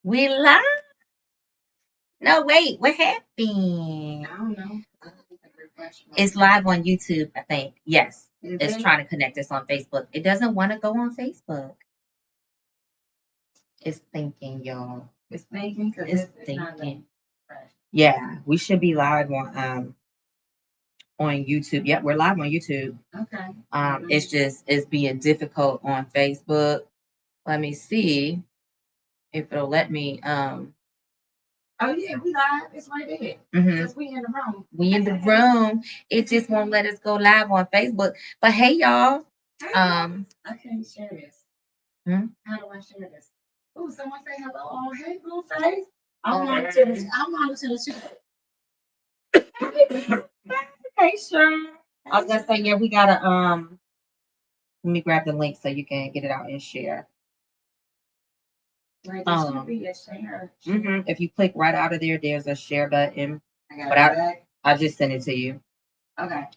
We live. No, wait. What happened? I don't know. It's live on YouTube, I think. Yes. Is It's it? trying to connect us on Facebook. It doesn't want to go on Facebook. It's thinking, y'all. It's thinking because It's it's not thinking. fresh. Yeah, we should be live on YouTube. Yep, we're live on YouTube. Okay. It's being difficult on Facebook. Let me see if it'll let me Oh yeah, we live. It's right there. mhm. Because we in the room. We in the room. It just won't let us go live on Facebook. But hey, y'all. I can't share this. Hmm? How do I share this? Oh, someone say hello. Oh, hey, Blueface. I'm on to the show. Hey, sure. I was gonna say, yeah, we gotta let me grab the link so you can get it out and share. Right, there should be a share. If you click right out of there, there's a share button. I just sent it to you. Okay.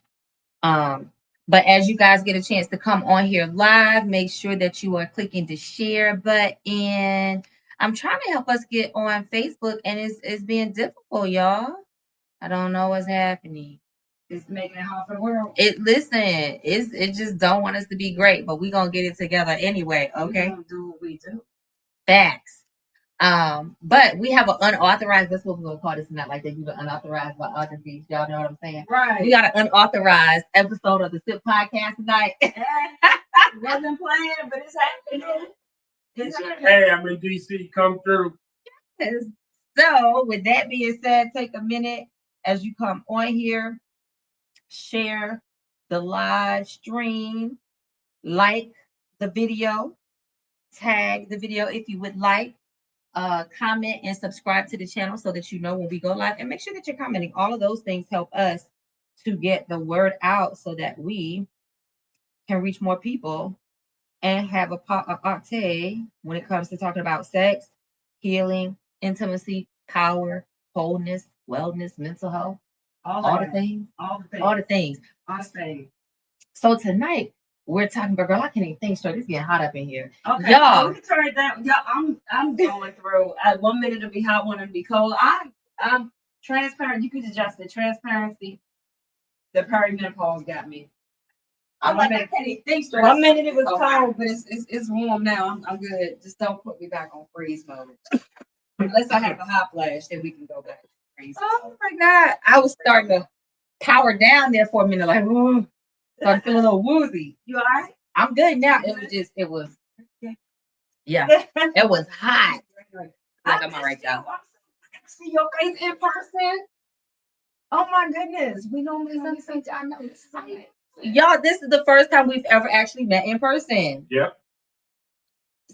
But as you guys get a chance to come on here live, make sure that you are clicking the share button. I'm trying to help us get on Facebook, and it's being difficult, y'all. I don't know what's happening. It's making it hard for the world. It just don't want us to be great, but we're gonna get it together anyway. Okay. We're gonna do what we do. Facts. But we have an unauthorized, that's what we're gonna call this, not like they do the unauthorized biographies. Y'all know what I'm saying? Right. We got an unauthorized episode of the SIP podcast tonight. Wasn't playing, but it's happening. Hey, I'm in DC. Come through. So, with that being said, take a minute as you come on here, share the live stream, like the video, tag the video if you would like, comment and subscribe to the channel so that you know when we go live, and make sure that you're commenting. All of those things help us to get the word out so that we can reach more people and have a octave when it comes to talking about sex, healing, intimacy, power, wholeness, wellness, mental health, all the things. So tonight we're talking about, girl, I can't even think straight. It's getting hot up in here. Okay, y'all. We turn it down. Y'all, I'm going through. 1 minute to be hot, 1 to be cold. I'm transparent. You can adjust the transparency. The perimenopause got me. I can't even think straight. 1 minute it was cold, but it's warm now. I'm good. Just don't put me back on freeze mode. Unless I have a hot flash, then we can go back to freeze. Oh my God. I was starting to power down there for a minute, like, oh, started feeling a little woozy. You all right? I'm good now. It was hot. Like, I'm all right, y'all. See your face in person. Oh my goodness. We normally see I know it's exciting. Y'all, this is the first time we've ever actually met in person. Yep.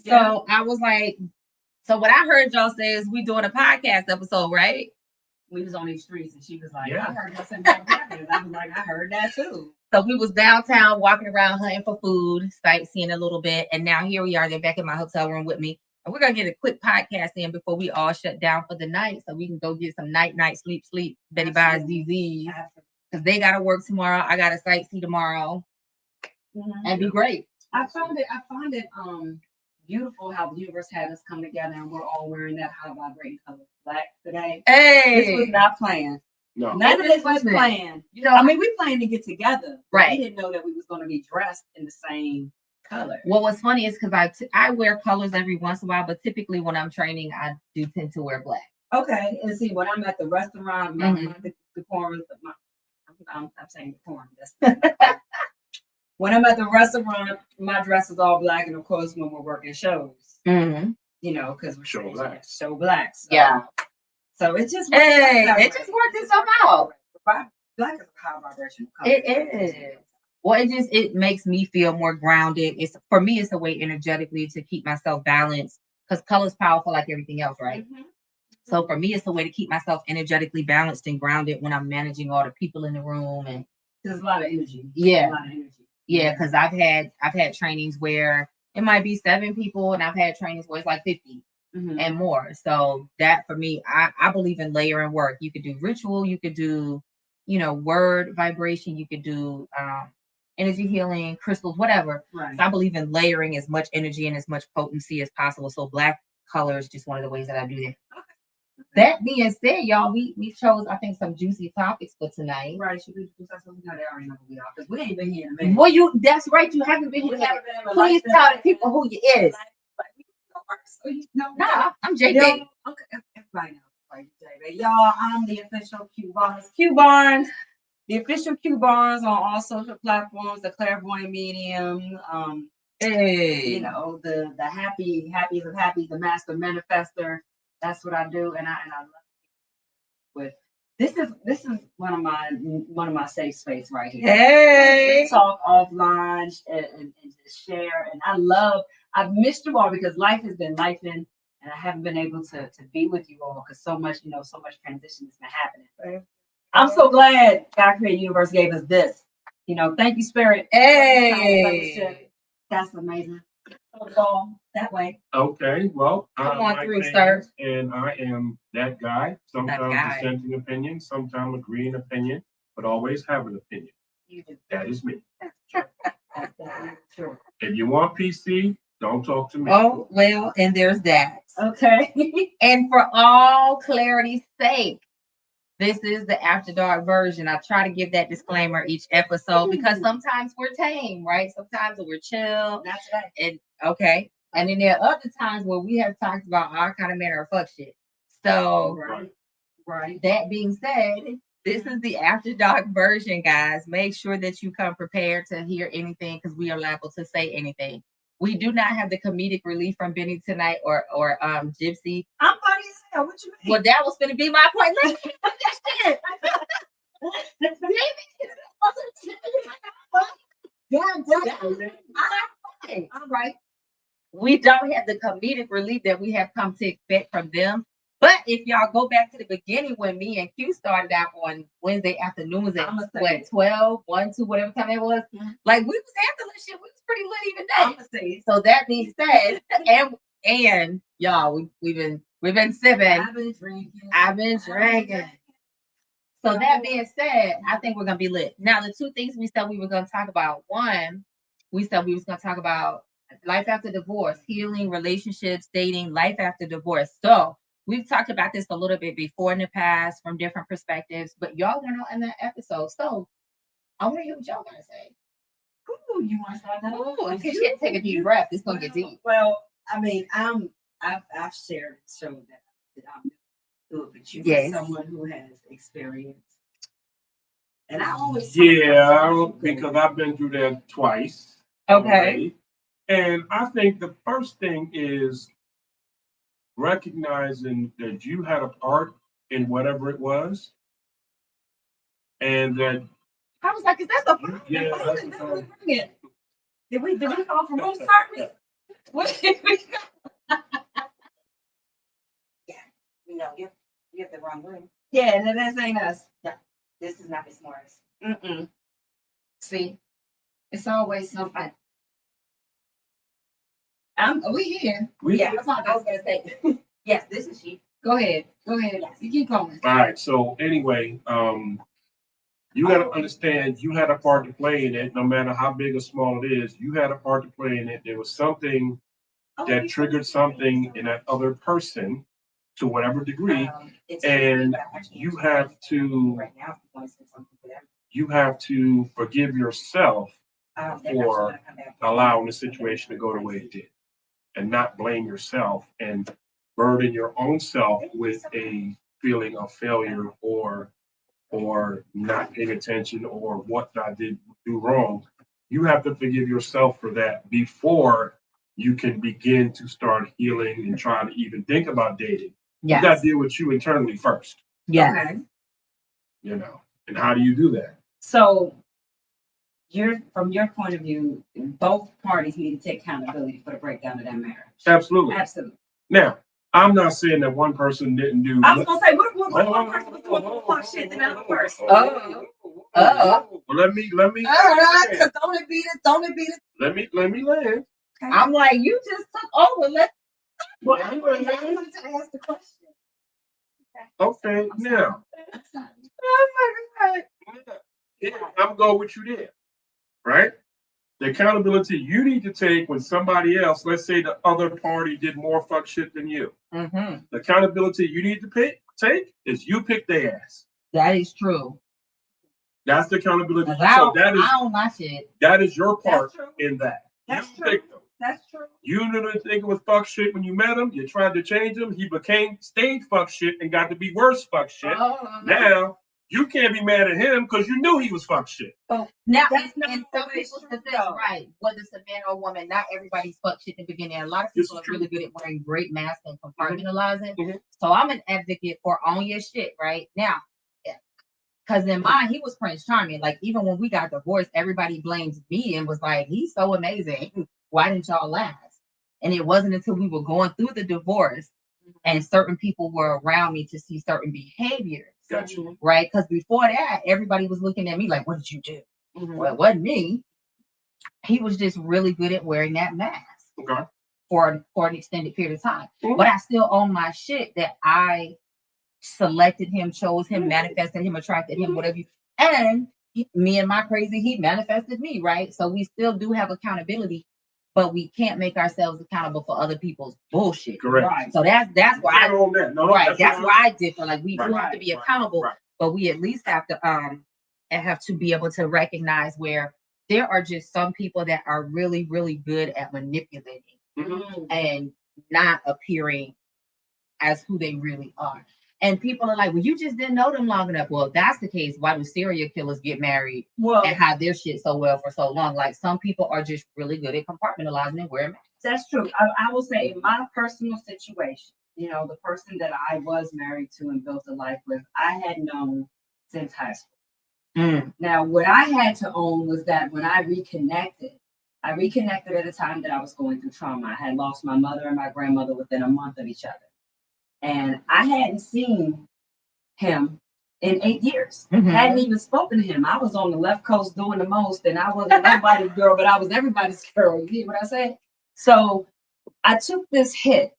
So I was like, so what I heard y'all say is we doing a podcast episode, right? We was on these streets and she was like, I heard y'all say podcast. I was like, I heard that too. So we was downtown walking around hunting for food, sightseeing a little bit, and now here we are. They're back in my hotel room with me. And we're gonna get a quick podcast in before we all shut down for the night, so we can go get some night sleep. Betty buys DZs because they gotta work tomorrow. I gotta sightsee tomorrow, and be great. I find it beautiful how the universe had us come together and we're all wearing that high vibrating color black today. Hey, this was not planned. No, none of this was planned. You know, I mean, we planned to get together, right? We didn't know that we was going to be dressed in the same color. Well, what's funny is because I wear colors every once in a while, but typically when I'm training, I do tend to wear black. Okay, and see, when I'm at the restaurant, the decorum, I'm saying decorum. When I'm at the restaurant, my dress is all black, and of course, when we're working shows, you know, because we're show black. So, yeah. So it just it just worked itself out. Black is a high vibration color. It is. Well, it makes me feel more grounded. It's for me, it's a way energetically to keep myself balanced because color's powerful like everything else, right? So for me, it's a way to keep myself energetically balanced and grounded when I'm managing all the people in the room, and there's a lot of energy. Yeah. Yeah, because I've had trainings where it might be 7 people, and I've had trainings where it's like 50 and more. So that for me, I believe in layering work. You could do ritual, you could do, word vibration, you could do energy healing, crystals, whatever. Right. So I believe in layering as much energy and as much potency as possible. So black color is just one of the ways that I do that. That being said, y'all, we chose I think some juicy topics for tonight. Right, should we do something? No, they already know who we are because we ain't been here in a minute. Well, that's right. You haven't been here. Please tell the people who you is. No, I'm JB. Okay, everybody knows. Right, JB. Y'all, I'm the official Q Barnes. Q Barnes, the official Q Barnes on all social platforms, the clairvoyant medium. Hey, you know, the happiest of happy, the master manifester. That's what I do, and I love it with. This is one of my safe space right here. Hey, We talk offline and just share, and I've missed you all because life has been lifing, and I haven't been able to be with you all because so much transition has been happening. I'm so glad God Created Universe gave us this. Thank you, Spirit. hey. That's amazing. So that way. Okay, well, Come on through, James, sir. and I am that guy. Sometimes dissenting opinion, sometimes agreeing opinion, but always have an opinion. You do. That is me. That's true. If you want PC, don't talk to me. Oh, well, and there's that. Okay. And for all clarity's sake, this is the After Dark version. I try to give that disclaimer each episode because sometimes we're tame, right? Sometimes we're chill. That's right. And okay. And then there are other times where we have talked about all kind of manner of fuck shit. So Right. That being said, this is the After Dark version, guys. Make sure that you come prepared to hear anything because we are liable to say anything. We do not have the comedic relief from Benny tonight or Gypsy. I'm funny as hell. What you mean? Well, that was going to be my point. Let's keep that shit. All right. We don't have the comedic relief that we have come to expect from them. But if y'all go back to the beginning when me and Q started out on Wednesday afternoons at 12, 1, 2, whatever time it was, like we was handling shit. We was pretty lit even then. I'm gonna say so that being said, and y'all, we've been sipping. I've been drinking. So that being said, I think we're gonna be lit. Now, the two things we said we were gonna talk about. One, we said we was gonna talk about life after divorce, healing, relationships, dating, life after divorce. So we've talked about this a little bit before in the past from different perspectives, but y'all went on in that episode. So I want to hear what y'all gotta say. Ooh, you want to start that? Oh, okay, she had to take a deep breath. It's gonna get deep. Well, I mean, I've shared so that I'm good with you. Yes. Someone who has experience. And I always because I've been through that twice. Okay. Already. And I think the first thing is recognizing that you had a part in whatever it was. And that I was like, is that the part? Yeah, that's the part. Did we call for room service? What did we go? No, you have the wrong room. Yeah, this ain't us. No, this is not Miss Morris. See, it's always something. We here. That's what I was gonna say. Yes, this is she. Go ahead. Yes. You keep going. All right. So anyway, you got to understand you had a part to play in it. No matter how big or small it is, you had a part to play in it. There was something that triggered something in that other person to whatever degree, and you have to forgive yourself for allowing the situation to go the way it did, and not blame yourself and burden your own self with a feeling of failure or not paying attention or what I did do wrong. You have to forgive yourself for that before you can begin to start healing and try to even think about dating. Yes. You got to deal with you internally first. Yeah. Okay. And how do you do that? So from your point of view, both parties need to take accountability for the breakdown of that marriage. Absolutely. Now, I'm not saying that one person didn't do. I was gonna say, what one person was doing more shit than the other person? Well, let me. Don't it be the. Let me land. Okay. I'm like, you just took over. Well, I'm going to ask the question. Okay, now. Oh my God. Yeah, I'm going with you there, right? The accountability you need to take when somebody else, let's say the other party did more fuck shit than you. Mm-hmm. The accountability you need to take is you pick their ass. That is true. That's the accountability. So I own my shit. That is your part in that. That's you true. Picked them. That's true. You didn't think it was fuck shit when you met him. You tried to change him. He stayed fuck shit and got to be worse fuck shit. Now you can't be mad at him because you knew he was fuck shit. Oh, now that's and some people say right, whether it's a man or a woman, not everybody's fuck shit in the beginning. A lot of people are really good at wearing great masks and compartmentalizing. Mm-hmm. So I'm an advocate for own your shit right now. Because in mine, he was Prince Charming. Like, even when we got divorced, everybody blamed me and was like, he's so amazing. Why didn't y'all last? And it wasn't until we were going through the divorce and certain people were around me to see certain behaviors. Gotcha. Right? Because before that, everybody was looking at me like, what did you do? Mm-hmm. Well, it wasn't me. He was just really good at wearing that mask for an extended period of time. Mm-hmm. But I still own my shit that I selected him, chose him, manifested him, attracted him, whatever you. And me and my crazy, he manifested me, right? So we still do have accountability, but we can't make ourselves accountable for other people's bullshit. Correct. Right. So that's why that's why I differ. Like we do have to be accountable, but we at least have to be able to recognize where there are just some people that are really, really good at manipulating and not appearing as who they really are. And people are like, well, you just didn't know them long enough. Well, if that's the case, why do serial killers get married and hide their shit so well for so long? Like some people are just really good at compartmentalizing and wearing masks. That's true. I will say in my personal situation, you know, the person that I was married to and built a life with, I had known since high school. Mm. Now, what I had to own was that when I reconnected at a time that I was going through trauma. I had lost my mother and my grandmother within a month of each other. And I hadn't seen him in 8 years. Mm-hmm. Hadn't even spoken to him. I was on the left coast doing the most, and I wasn't nobody's girl, but I was everybody's girl. You hear what I say? So I took this hit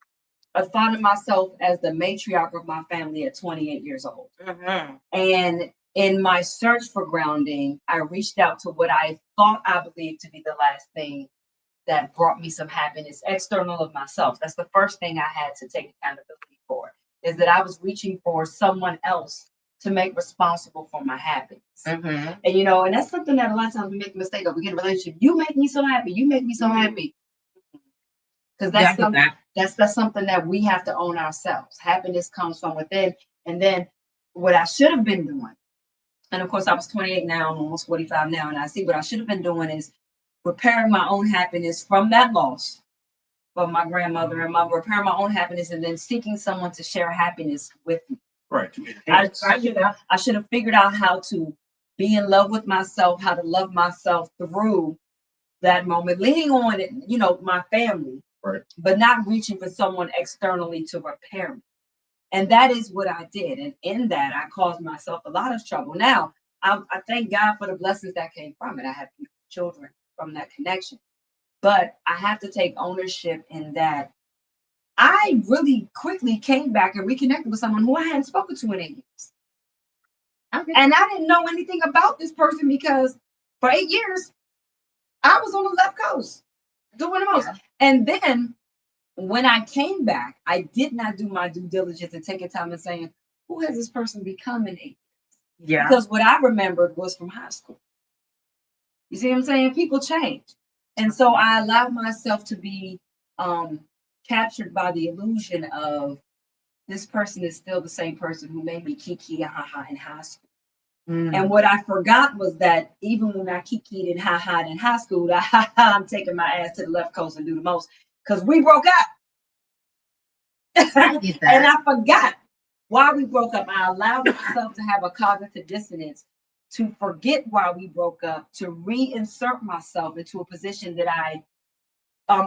of finding myself as the matriarch of my family at 28 years old. Mm-hmm. And in my search for grounding, I reached out to what I thought I believed to be the last thing that brought me some happiness, external of myself. That's the first thing I had to take accountability for, is that I was reaching for someone else to make responsible for my happiness. Mm-hmm. And, you know, and that's something that a lot of times we make a mistake of. We get in a relationship. You make me so happy. You make me so happy. Because that's something that we have to own ourselves. Happiness comes from within. And then what I should have been doing, and of course I was 28 now, I'm almost 45 now, and I see what I should have been doing is repairing my own happiness from that loss of my grandmother and repairing my own happiness and then seeking someone to share happiness with me. Right. I should have figured out how to be in love with myself, how to love myself through that moment, leaning on it, you know, my family, right, but not reaching for someone externally to repair me. And that is what I did. And in that, I caused myself a lot of trouble. Now, I thank God for the blessings that came from it. I have children from that connection. But I have to take ownership in that I really quickly came back and reconnected with someone who I hadn't spoken to in 8 years. Okay. And I didn't know anything about this person because for 8 years, I was on the left coast doing the most. Yeah. And then when I came back, I did not do my due diligence and taking time and saying, who has this person become in 8 years? Yeah. Because what I remembered was from high school. You see what I'm saying? People change. And so I allowed myself to be captured by the illusion of this person is still the same person who made me kiki and ha-ha in high school. Mm. And what I forgot was that even when I kikied and ha-ha in high school, I'm taking my ass to the left coast and do the most because we broke up. And I forgot why we broke up. I allowed myself to have a cognitive dissonance to forget why we broke up, to reinsert myself into a position that I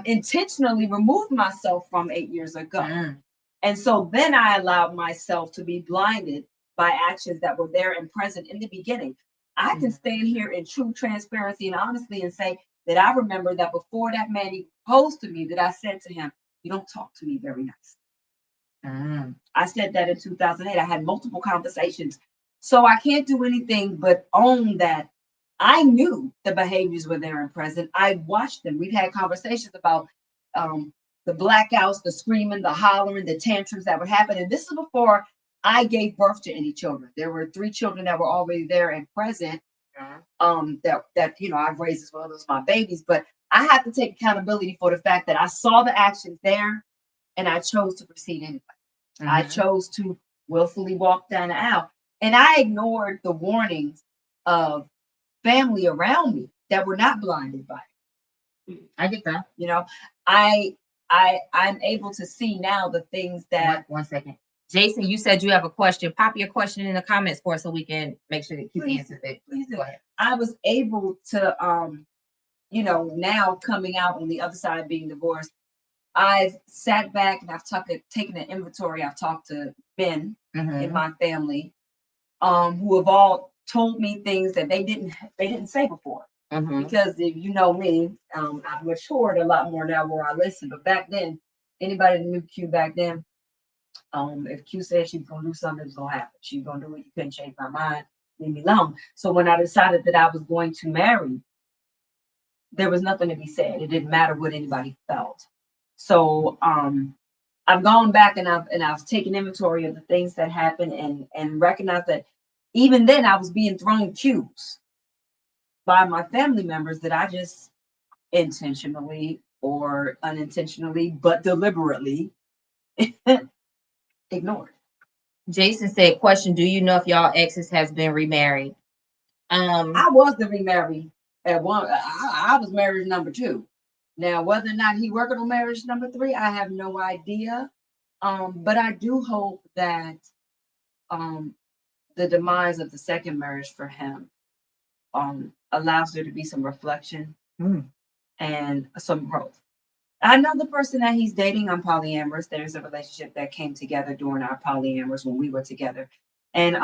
intentionally removed myself from 8 years ago. Mm. And so then I allowed myself to be blinded by actions that were there and present in the beginning. I can stand here in true transparency and honesty and say that I remember that before that man he proposed to me, that I said to him, you don't talk to me very nice. Mm. I said that in 2008. I had multiple conversations. So I can't do anything but own that I knew the behaviors were there and present. I watched them. We've had conversations about the blackouts, the screaming, the hollering, the tantrums that would happen. And this is before I gave birth to any children. There were 3 children that were already there and present. That I've raised as well as my babies, but I have to take accountability for the fact that I saw the actions there and I chose to proceed anyway. I chose to willfully walk down the aisle, and I ignored the warnings of family around me that were not blinded by it. I get that. I'm able to see now the things that. One second. Jason, you said you have a question. Pop your question in the comments for us so we can make sure that Q answers it. Please do. Go ahead. I was able to, now coming out on the other side being divorced, I've sat back and I've taken an inventory. I've talked to men in my family, who have all told me things that they didn't say before. Because if you know me, I've matured a lot more now where I listen. But back then, anybody that knew Q back then, if Q said she's gonna do something, it's gonna happen. She's gonna do it. You couldn't change my mind. Leave me alone. So when I decided that I was going to marry, there was nothing to be said. It didn't matter what anybody felt. So I've gone back and I've taken inventory of the things that happened and recognized that even then I was being thrown cues by my family members that I just intentionally or unintentionally, but deliberately ignored. Jason said, question, do you know if y'all exes has been remarried? I was the remarried at one. I was marriage number 2. Now, whether or not he working on marriage number 3, I have no idea. But I do hope that the demise of the second marriage for him allows there to be some reflection and some growth. I know the person that he's dating. I'm polyamorous. There's a relationship that came together during our polyamorous when we were together, and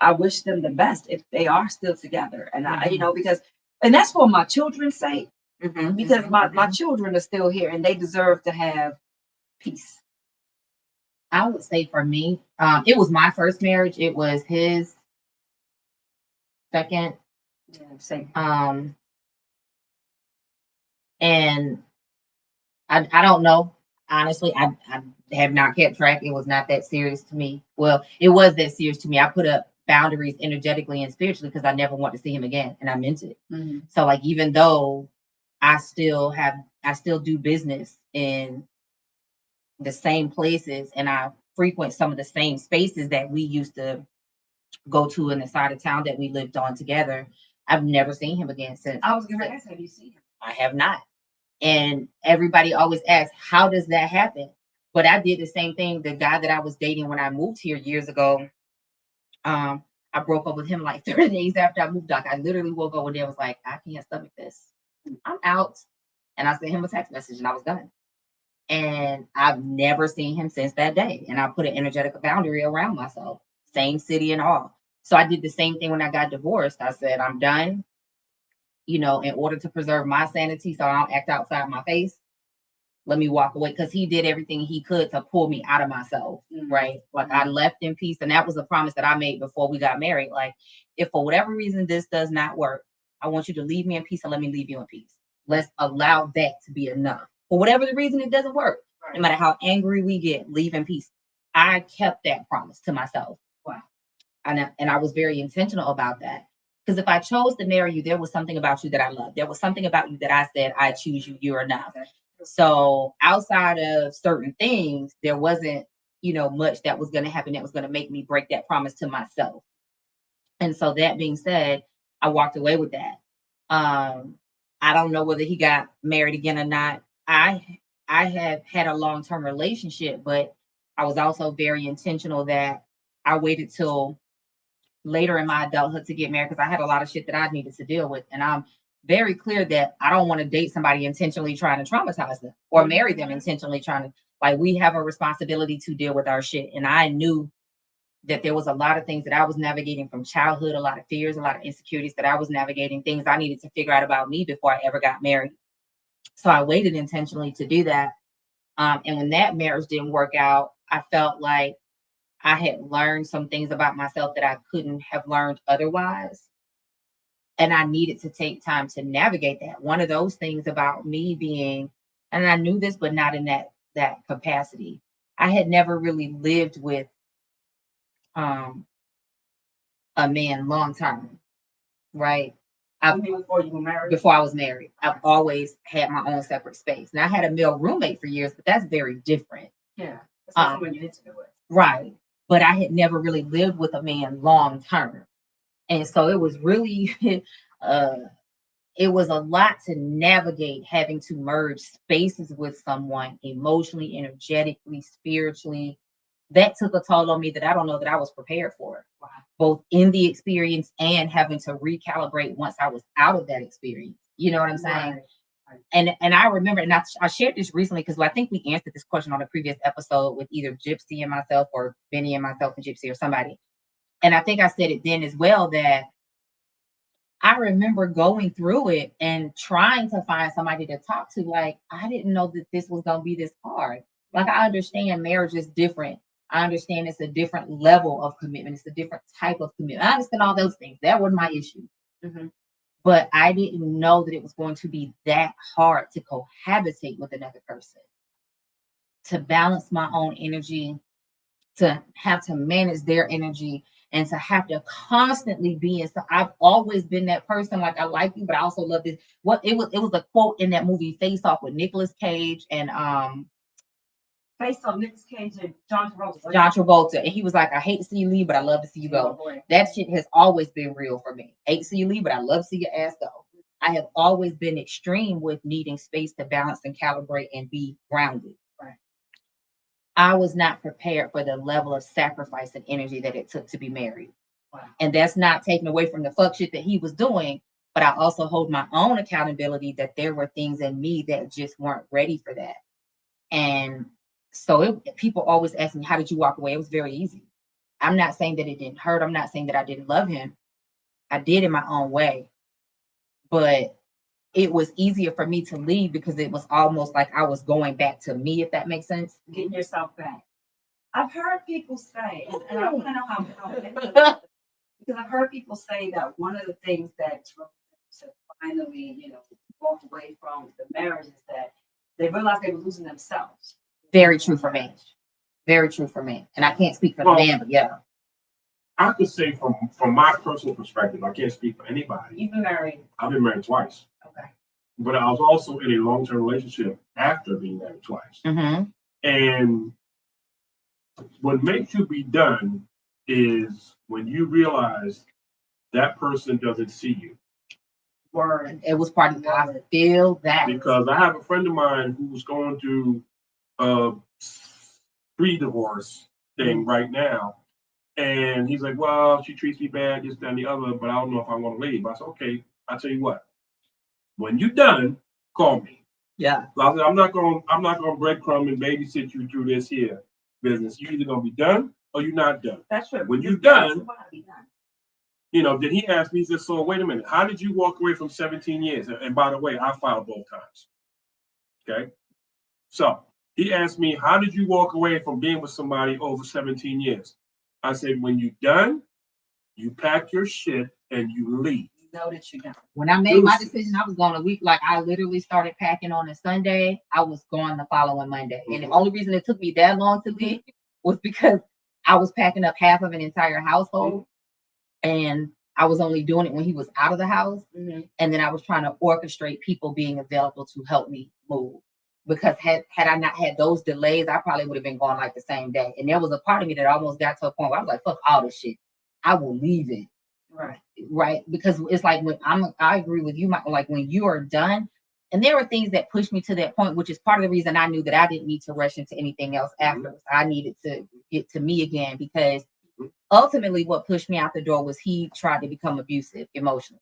I wish them the best if they are still together. And I, because, and that's for my children's sake, because my children are still here and they deserve to have peace. I would say for me, it was my first marriage. It was his second. Yeah, same. And I don't know. Honestly, I have not kept track. It was not that serious to me. Well, it was that serious to me. I put up boundaries energetically and spiritually because I never want to see him again. And I meant it. So like, even though I still do business in the same places and I frequent some of the same spaces that we used to go to in the side of town that we lived on together, I've never seen him again since. I was going to ask, have you seen him? I have not. And everybody always asks, how does that happen? But I did the same thing. The guy that I was dating when I moved here years ago, I broke up with him like 30 days after I moved. Like, I literally woke up one day and was like, I can't stomach this. I'm out. And I sent him a text message and I was done. And I've never seen him since that day. And I put an energetic boundary around myself, same city and all. So I did the same thing when I got divorced. I said, I'm done. In order to preserve my sanity so I don't act outside my face, let me walk away, because he did everything he could to pull me out of myself, right? Like, I left in peace, and that was a promise that I made before we got married. Like, if for whatever reason this does not work, I want you to leave me in peace and let me leave you in peace. Let's allow that to be enough. For whatever the reason it doesn't work, no matter how angry we get, leave in peace. I kept that promise to myself. Wow. And I was very intentional about that. Because if I chose to marry you, there was something about you that I loved. There was something about you that I said, I choose you, you're enough. So outside of certain things, there wasn't, much that was going to happen that was going to make me break that promise to myself. And so that being said, I walked away with that. I don't know whether he got married again or not. I have had a long-term relationship, but I was also very intentional that I waited till later in my adulthood to get married because I had a lot of shit that I needed to deal with. And I'm very clear that I don't want to date somebody intentionally trying to traumatize them or marry them intentionally trying to, like, we have a responsibility to deal with our shit. And I knew that there was a lot of things that I was navigating from childhood, a lot of fears, a lot of insecurities that I was navigating, things I needed to figure out about me before I ever got married. So I waited intentionally to do that. And when that marriage didn't work out, I felt like I had learned some things about myself that I couldn't have learned otherwise. And I needed to take time to navigate that. One of those things about me being, and I knew this, but not in that capacity. I had never really lived with um a man long term, right? Before you were married? Before I was married. I've always had my own separate space. Now I had a male roommate for years, but that's very different. Yeah. That's not someone you intimate with. Right. But I had never really lived with a man long term. And so it was really uh it was a lot to navigate having to merge spaces with someone emotionally, energetically, spiritually. That took a toll on me that I don't know that I was prepared for, both in the experience and having to recalibrate once I was out of that experience. You know what I'm saying? Right. And I remember, and I shared this recently because I think we answered this question on a previous episode with either Gypsy and myself or Benny and myself and Gypsy or somebody. And I think I said it then as well that I remember going through it and trying to find somebody to talk to. Like, I didn't know that this was going to be this hard. Like, I understand marriage is different. I understand it's a different level of commitment. It's a different type of commitment. I understand all those things. That wasn't my issue. Mm-hmm. But I didn't know that it was going to be that hard to cohabitate with another person, to balance my own energy, to have to manage their energy, and to have to constantly be in. So I've always been that person. Like, I like you, but I also love this. What it was a quote in that movie Face Off with Nicolas Cage and Face Off, Nicolas Cage and John Travolta. John Travolta. And he was like, I hate to see you leave, but I love to see you go. That shit has always been real for me. Hate to see you leave, but I love to see your ass go. I have always been extreme with needing space to balance and calibrate and be grounded. I was not prepared for the level of sacrifice and energy that it took to be married. Wow. And that's not taken away from the fuck shit that he was doing, but I also hold my own accountability that there were things in me that just weren't ready for that. And so people always ask me, how did you walk away? It was very easy. I'm not saying that it didn't hurt. I'm not saying that I didn't love him. I did in my own way. But it was easier for me to leave because it was almost like I was going back to me, if that makes sense. Getting yourself back. I've heard people say, and I want to know how because I've heard people say that one of the things that drove them to finally, walk away from the marriage is that they realized they were losing themselves. Very true for me. Very true for me. And I can't speak for the man, but yeah. I could say from my personal perspective, I can't speak for anybody. You've been married. I've been married twice. Okay. But I was also in a long-term relationship after being married twice. Mm-hmm. And what makes you be done is when you realize that person doesn't see you. Word. It was part of I feel that. Because I have a friend of mine who's going through a pre-divorce thing right now. And he's like, well, she treats me bad, this, that, and the other, but I don't know if I want to leave. I said, okay, I'll tell you what. When you're done, call me. Yeah. I said, I'm not gonna breadcrumb and babysit you through this here business. You're either gonna be done or you're not done. That's true. When you're done, then he asked me, he said, so wait a minute, how did you walk away from 17 years? And by the way, I filed both times. Okay. So he asked me, how did you walk away from being with somebody over 17 years? I said, when you're done, you pack your shit and you leave. Know that you don't. When I made my decision, I was going a week. Like, I literally started packing on a Sunday. I was gone the following Monday. Mm-hmm. And the only reason it took me that long to leave was because I was packing up half of an entire household. And I was only doing it when he was out of the house. Mm-hmm. And then I was trying to orchestrate people being available to help me move. Because had I not had those delays, I probably would have been gone like the same day. And there was a part of me that almost got to a point where I was like, fuck all this shit. I will leave it. Right. Because it's like when I agree with you, like when you are done, and there were things that pushed me to that point, which is part of the reason I knew that I didn't need to rush into anything else afterwards. I needed to get to me again, because ultimately what pushed me out the door was he tried to become abusive emotionally.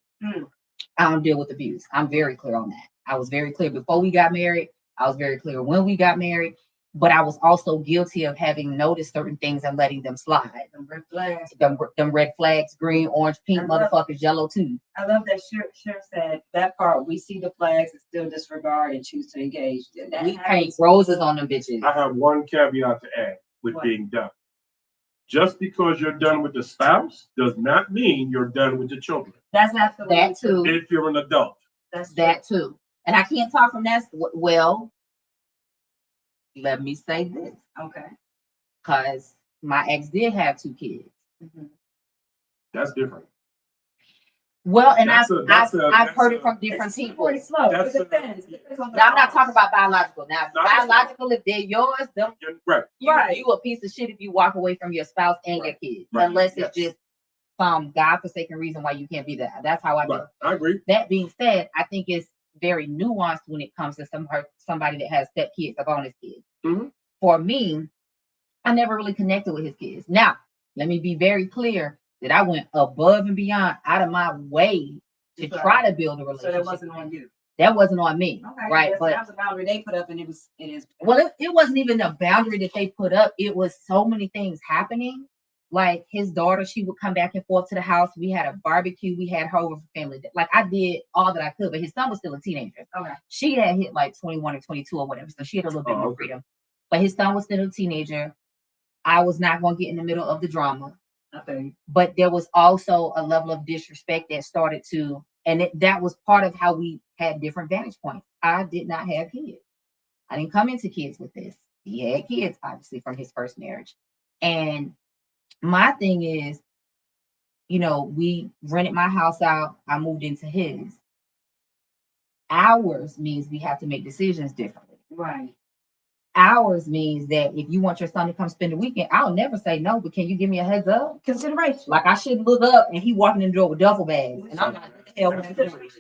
I don't deal with abuse. I'm very clear on that. I was very clear before we got married. I was very clear when we got married. But I was also guilty of having noticed certain things and letting them slide. Them red flags. Them red flags, green, orange, pink, motherfuckers, yellow too. I love that Sheriff said that part. We see the flags and still disregard and choose to engage. We paint roses on them bitches. I have one caveat to add with being done. Just because you're done with the spouse does not mean you're done with the children. That's absolutely That too. If you're an adult. That's That too. And I can't talk from that. Well, let me say this. Okay. Because my ex did have 2 kids. Mhm. That's different. Well, and That's I've heard it from different people. It's slow. That's It depends. Now, I'm not talking about biological. Now, No, biological, if they're yours, them, Right. Right. you a piece of shit if you walk away from your spouse and your kids, Right. unless Yes. it's just some godforsaken reason why you can't be there. That's how I Right. feel. I agree. That being said, I think it's very nuanced when it comes to somebody that has step kids of on his kids. Mhm. For me, I never really connected with his kids. Now, let me be very clear that I went above and beyond out of my way to try to build a So relationship. that wasn't on you. That wasn't on me, Okay. right? But But that was a boundary they put up, and it is. well, it wasn't even a boundary that they put up. It was so many things happening. Like his daughter, she would come back and forth to the house. We had a barbecue. We had her over for family day. Like I did all that I could, but his son was still a teenager. Okay. She had hit like 21 or 22 or whatever, so she had a little bit more freedom. But his son was still a teenager. I was not going to get in the middle of the drama. Okay. But there was also a level of disrespect that started to, and that was part of how we had different vantage points. I did not have kids. I didn't come into kids with this. He had kids, obviously, from his first marriage. And my thing is, we rented my house out. I moved into his. Ours means we have to make decisions differently. Right. Ours means that if you want your son to come spend the weekend, I'll never say no, but can you give me a heads up? Consideration. Like I shouldn't look up and he walking in the door with duffel bags. And I'm like, what the hell am I doing?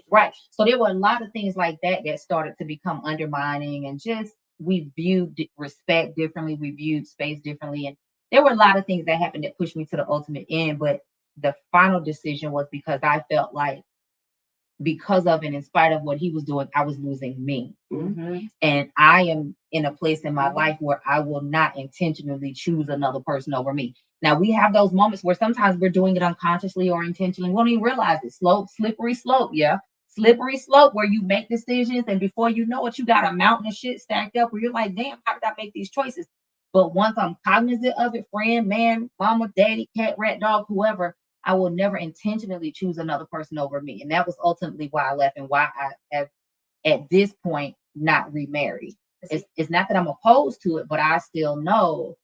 Right. So there were a lot of things like that started to become undermining, and just we viewed respect differently, we viewed space differently. And there were a lot of things that happened that pushed me to the ultimate end. But the final decision was because I felt like because of and in spite of what he was doing, I was losing me. Mm-hmm. And I am in a place in my life where I will not intentionally choose another person over me. Now, we have those moments where sometimes we're doing it unconsciously or intentionally. We don't even realize it. Slippery slope. Yeah. Slippery slope where you make decisions and before you know it, you got a mountain of shit stacked up where you're like, damn, how did I make these choices? But once I'm cognizant of it, friend, man, mama, daddy, cat, rat, dog, whoever, I will never intentionally choose another person over me. And that was ultimately why I left and why I have, at this point, not remarried. It's not that I'm opposed to it, but I still know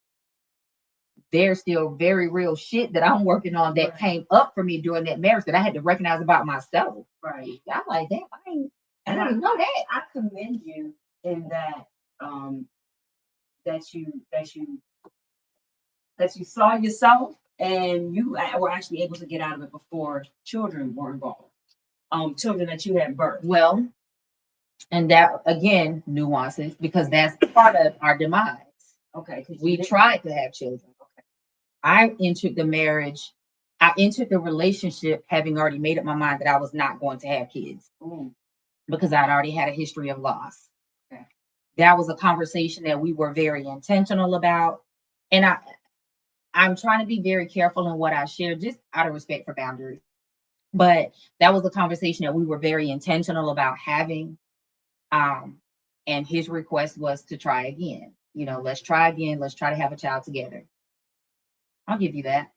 there's still very real shit that I'm working on that came up for me during that marriage that I had to recognize about myself. Right. I'm like, damn, I didn't know that. I commend you in that that you saw yourself and you were actually able to get out of it before children were involved. Children that you had birthed. Well, and that again, nuances, because that's part of our demise. Okay. We tried to have children. Okay. I entered the relationship having already made up my mind that I was not going to have kids because I'd already had a history of loss. Okay. That was a conversation that we were very intentional about. And I'm trying to be very careful in what I share, just out of respect for boundaries. But that was a conversation that we were very intentional about having. And his request was to try again. Let's try again. Let's try to have a child together. I'll give you that.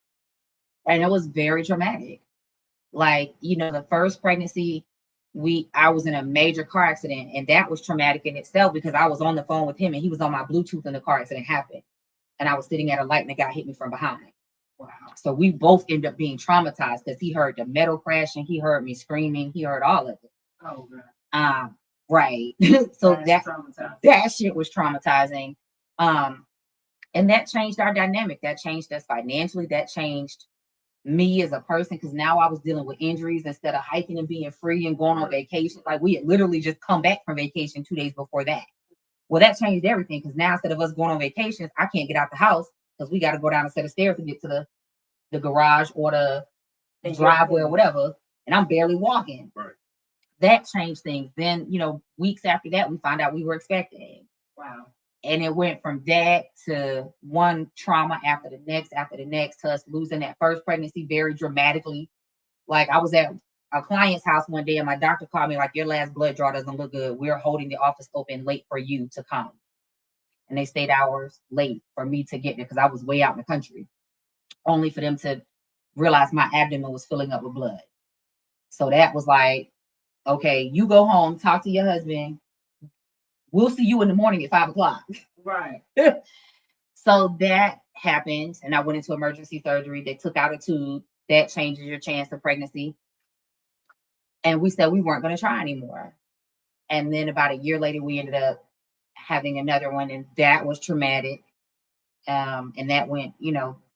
And it was very traumatic. Like, the first pregnancy, I was in a major car accident, and that was traumatic in itself because I was on the phone with him and he was on my Bluetooth and the car accident happened. And I was sitting at a light and the guy hit me from behind. Wow. So we both ended up being traumatized because he heard the metal crashing, he heard me screaming, he heard all of it. Oh, God. Right. So that shit was traumatizing. And that changed our dynamic. That changed us financially. That changed me as a person because now I was dealing with injuries instead of hiking and being free and going on vacation. Like we had literally just come back from vacation 2 days before that. Well, that changed everything because now instead of us going on vacations, I can't get out the house because we got to go down a set of stairs to get to the garage or the driveway or whatever. And I'm barely walking. Right. That changed things. Then, weeks after that, we found out we were expecting. Wow. And it went from that to one trauma after the next, to us losing that first pregnancy very dramatically. Like I was at a client's house one day and my doctor called me like, your last blood draw doesn't look good. We're holding the office open late for you to come. and they stayed hours late for me to get there because I was way out in the country, only for them to realize my abdomen was filling up with blood. So that was like, okay, you go home, talk to your husband. We'll see you in the morning at 5 o'clock. Right. So that happened, and I went into emergency surgery. They took out a tube that changes your chance of pregnancy. And we said we weren't going to try anymore. And then about a year later, we ended up having another one, and that was traumatic. And that went,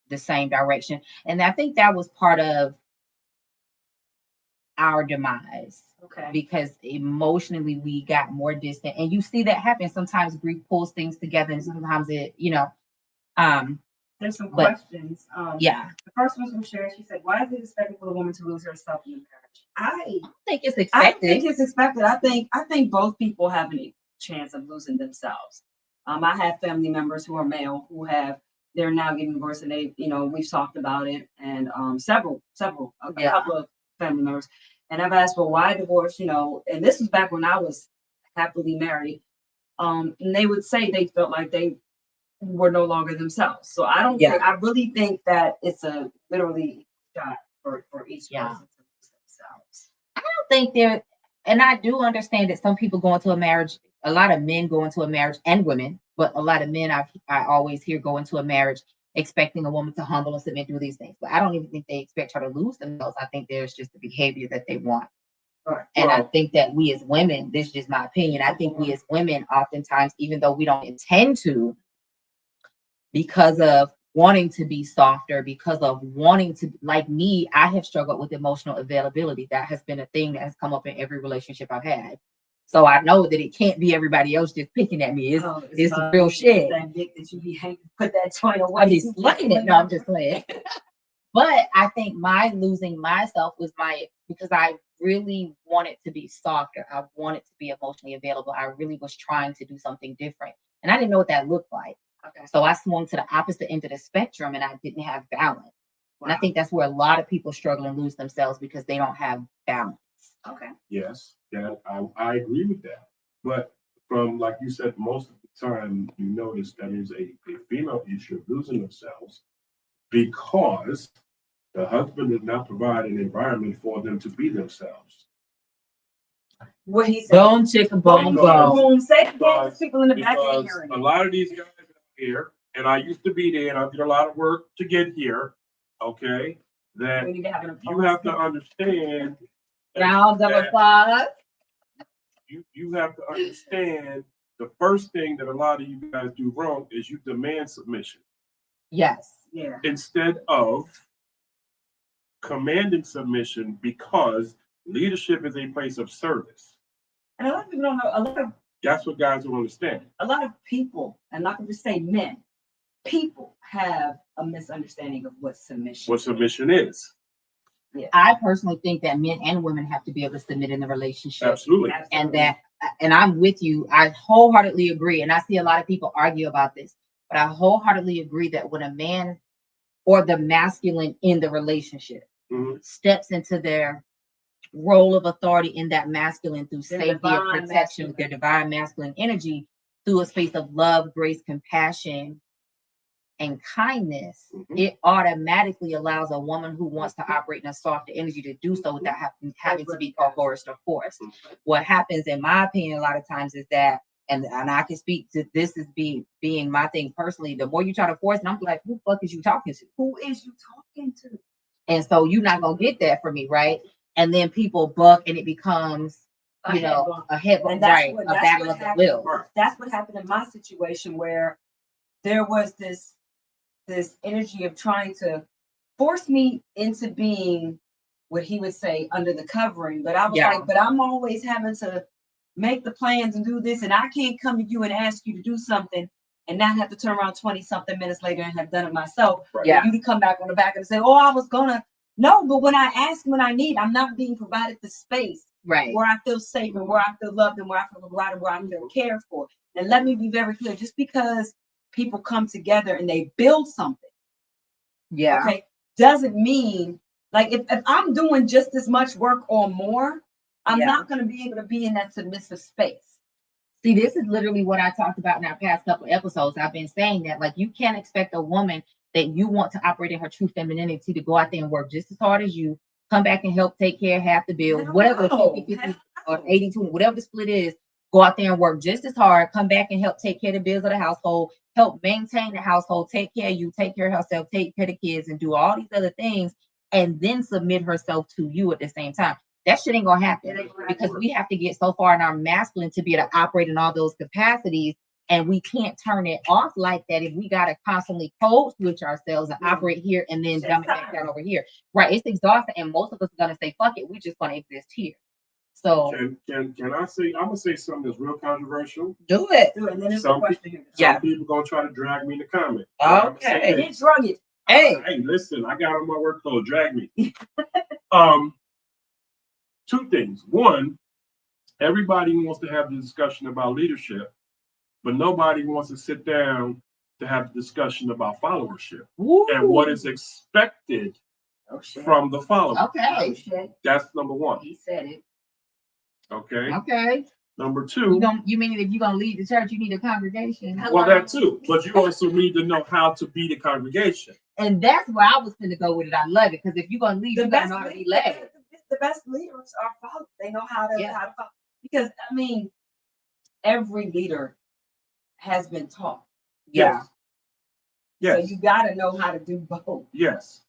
the same direction. And I think that was part of our demise. Okay. Because emotionally we got more distant. And you see that happen. Sometimes grief pulls things together, and sometimes it, there's some questions. Yeah. The first one from Sharon, she said, why is it expected for a woman to lose herself in a marriage? I think it's I expected. think it's expected. I think both people have a chance of losing themselves. I have family members who are male they're now getting divorced, and they, we've talked about it, and several, a couple of family members, and I've asked, well, why divorce? And this was back when I was happily married. And they would say they felt like they were no longer themselves. So I don't think, I really think that it's a literally shot for each person to lose themselves. I don't think there, and I do understand that some people go into a marriage, a lot of men go into a marriage, and women, but a lot of men I always hear go into a marriage expecting a woman to humble and submit, do these things. But I don't even think they expect her to lose themselves. I think there's just the behavior that they want. Right. And I think that we as women, this is just my opinion, I think we as women oftentimes, even though we don't intend to, because of wanting to be softer, because of wanting to, like me, I have struggled with emotional availability. That has been a thing that has come up in every relationship I've had. So I know that it can't be everybody else just picking at me. It's real shit. That dick that you be hanging, put that joint away. I be slugging it. No, I'm just playing. But I think my losing myself was because I really wanted to be softer. I wanted to be emotionally available. I really was trying to do something different. And I didn't know what that looked like. Okay. So I swung to the opposite end of the spectrum, and I didn't have balance. Wow. And I think that's where a lot of people struggle and lose themselves, because they don't have balance. Okay. Yes, I agree with that. But from, like you said, most of the time you notice that is a female issue of losing themselves because the husband did not provide an environment for them to be themselves. What he said. Bone chicka bone. Say it again, people in the back of the hearing. A lot of these guys out here, and I used to be there, and I did a lot of work to get here. Okay, that you have to understand. Round of applause. You have to understand the first thing that a lot of you guys do wrong is you demand submission. Yes. Yeah. Instead of commanding submission, because leadership is a place of service. And a lot of people don't know. That's what guys don't understand. A lot of people, and not to just say men, people have a misunderstanding of what submission is. Yeah. I personally think that men and women have to be able to submit in the relationship. Absolutely. And I'm with you. I wholeheartedly agree. And I see a lot of people argue about this, but I wholeheartedly agree that when a man or the masculine in the relationship steps into their role of authority in that masculine through safety and protection with their divine masculine energy, through a space of love, grace, compassion, and kindness, it automatically allows a woman who wants to operate in a softer energy to do so without having to be coerced or forced. What happens, in my opinion, a lot of times is that, and I can speak to this as being my thing personally, the more you try to force it, I'm like, who the fuck is you talking to? Who is you talking to? And so you're not going to get that from me, right? And then people buck, and it becomes, a head bump, right? A battle of the will. That's what happened in my situation, where there was this energy of trying to force me into being what he would say under the covering. But I was like, but I'm always having to make the plans and do this, and I can't come to you and ask you to do something and not have to turn around 20 something minutes later and have done it myself. Right. Yeah. You to come back on the back and say, oh, I was gonna. No, but when I ask, when I need, I'm not being provided the space where I feel safe and where I feel loved and where I feel right and where I feel cared for. And let me be very clear, just because people come together and they build something, okay, doesn't mean, like, if I'm doing just as much work or more, I'm not going to be able to be in that submissive space. See, this is literally what I talked about in our past couple episodes. I've been saying that, like, you can't expect a woman that you want to operate in her true femininity to go out there and work just as hard as you, come back and help take care of half the bills, whatever, 50-50 or 80-20, whatever the split is, go out there and work just as hard, come back and help take care of the bills of the household, help maintain the household, take care of you, take care of herself, take care of the kids, and do all these other things, and then submit herself to you at the same time. That shit ain't gonna happen because we have to get so far in our masculine to be able to operate in all those capacities, and we can't turn it off like that if we gotta constantly code switch ourselves and operate here and then dumb it back down over here. Right? It's exhausting, and most of us are gonna say, "Fuck it, we just gonna exist here." So can I say? I'm gonna say something that's real controversial. do it. And then there's Some, a question. some people gonna try to drag me in the comment. Okay. Get drug it. Hey, Listen, I got on my work clothes. Drag me. Two things. One, everybody wants to have the discussion about leadership, but nobody wants to sit down to have the discussion about followership and what is expected from the followers. Okay. That's number one. He said it. Okay. Okay. Number two. You mean if you're gonna lead the church, you need a congregation? Well, that too. But you also need to know how to be the congregation. And that's where I was going to go with it. I love it because if you're gonna lead, you gotta know how to be led. The best leaders are followers. They know how to follow. Because I mean, every leader has been taught. Yeah. Yes. So you got to know how to do both. Yes.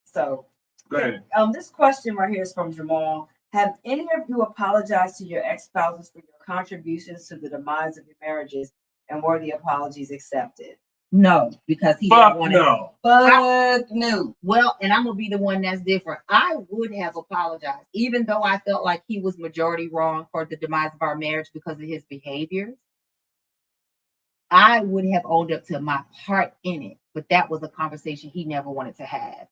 So go ahead. This question right here is from Jamal. Have any of you apologized to your ex-spouses for your contributions to the demise of your marriages, and were the apologies accepted? No, because he Fuck didn't no. Fuck no. Well, and I'm gonna be the one that's different. I would have apologized, even though I felt like he was majority wrong for the demise of our marriage because of his behavior. I would have owned up to my part in it, but that was a conversation he never wanted to have.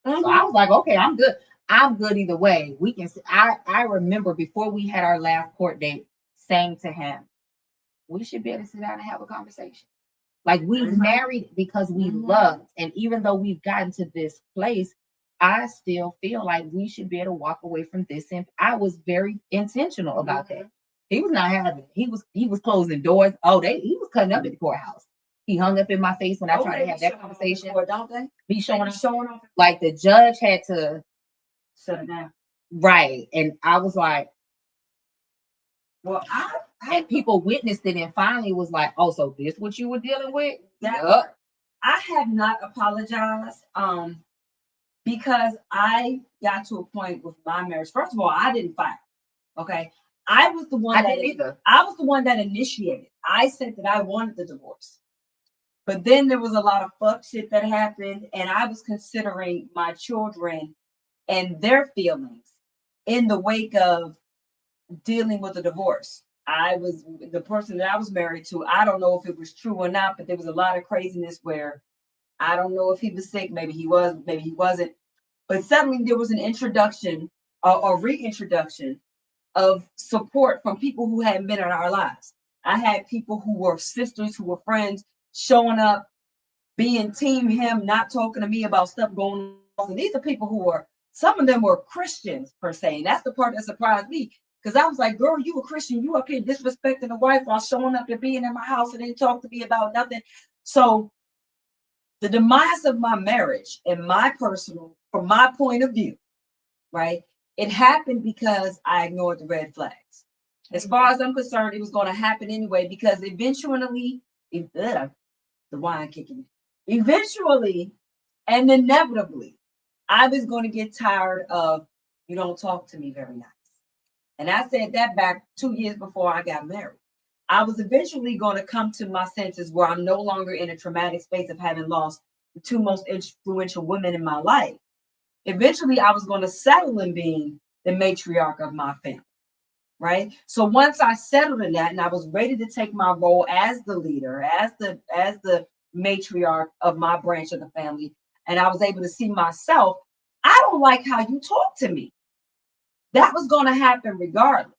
So I was like, okay, I'm good. I'm good either way. We can. I remember before we had our last court date, saying to him, "We should be able to sit down and have a conversation. Like we married because we loved, and even though we've gotten to this place, I still feel like we should be able to walk away from this." And I was very intentional about that. He was not having it. He was closing doors. He was cutting up at the courthouse. He hung up in my face when I tried to have that conversation. Don't they? Be showing off. Like the judge had to shut it down. Right. And I was like, well, and people witnessed it and finally was like, oh, so this what you were dealing with? I have not apologized because I got to a point with my marriage. First of all, I didn't fight. Okay. I was the one I was the one that initiated. I said that I wanted the divorce. But then there was a lot of fuck shit that happened, and I was considering my children and their feelings in the wake of dealing with a divorce. I was the person that I was married to. I don't know if it was true or not, but there was a lot of craziness where I don't know if he was sick. Maybe he was, maybe he wasn't. But suddenly there was an introduction or reintroduction of support from people who hadn't been in our lives. I had people who were sisters, who were friends, showing up, being team him, not talking to me about stuff going on. And these are people who were, some of them were Christians per se. And that's the part that surprised me. Because I was like, girl, you a Christian, you up here disrespecting the wife while showing up and being in my house and didn't talk to me about nothing. So the demise of my marriage and my personal, from my point of view, right? It happened because I ignored the red flags. As far as I'm concerned, it was going to happen anyway, because eventually, the wine kicking in. Eventually and inevitably, I was going to get tired of, you don't talk to me very nice. And I said that back 2 years before I got married. I was eventually going to come to my senses where I'm no longer in a traumatic space of having lost the two most influential women in my life. Eventually, I was going to settle in being the matriarch of my family, right? So once I settled in that and I was ready to take my role as the leader, as the matriarch of my branch of the family, and I was able to see myself, I don't like how you talk to me. That was going to happen regardless.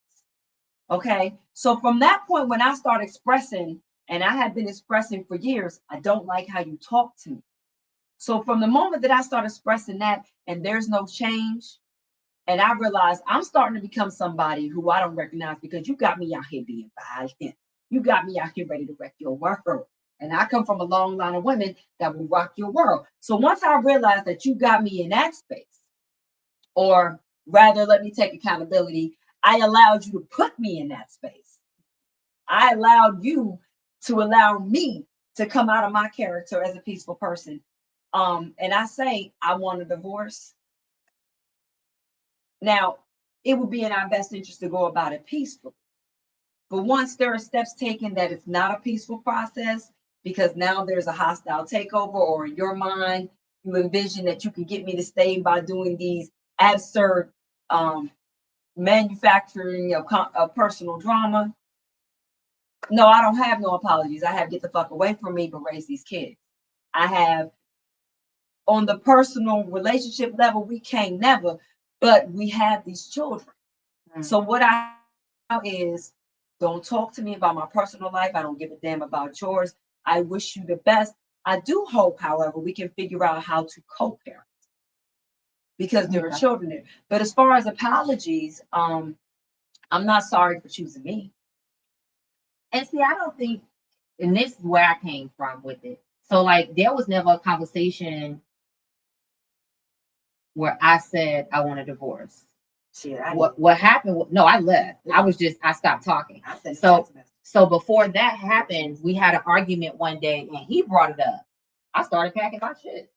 Okay. So from that point, when I started expressing, and I had been expressing for years, I don't like how you talk to me. So from the moment that I started expressing that and there's no change, And I realized I'm starting to become somebody who I don't recognize because you got me out here being violent. You got me out here ready to wreck your world. And I come from a long line of women that will rock your world. So once I realized that you got me in that space, or rather, let me take accountability, I allowed you to put me in that space. I allowed you to allow me to come out of my character as a peaceful person. And I say, I want a divorce. Now, it would be in our best interest to go about it peacefully. But once there are steps taken that it's not a peaceful process, because now there's a hostile takeover, or in your mind, you envision that you can get me to stay by doing these absurd manufacturing of personal drama. No, I don't have no apologies. I have get the fuck away from me, but raise these kids. I have on the personal relationship level, we can't never, but we have these children. So what I is don't talk to me about my personal life. I don't give a damn about yours. I wish you the best. I do hope, however, we can figure out how to co-parent because there are children there. But as far as apologies, I'm not sorry for choosing me. And see, I don't think, and this is where I came from with it. So, like, there was never a conversation where I said I want a divorce. Shit, what happened? No, I left. I stopped talking. So before that happened, we had an argument one day, and he brought it up. I started packing my shit,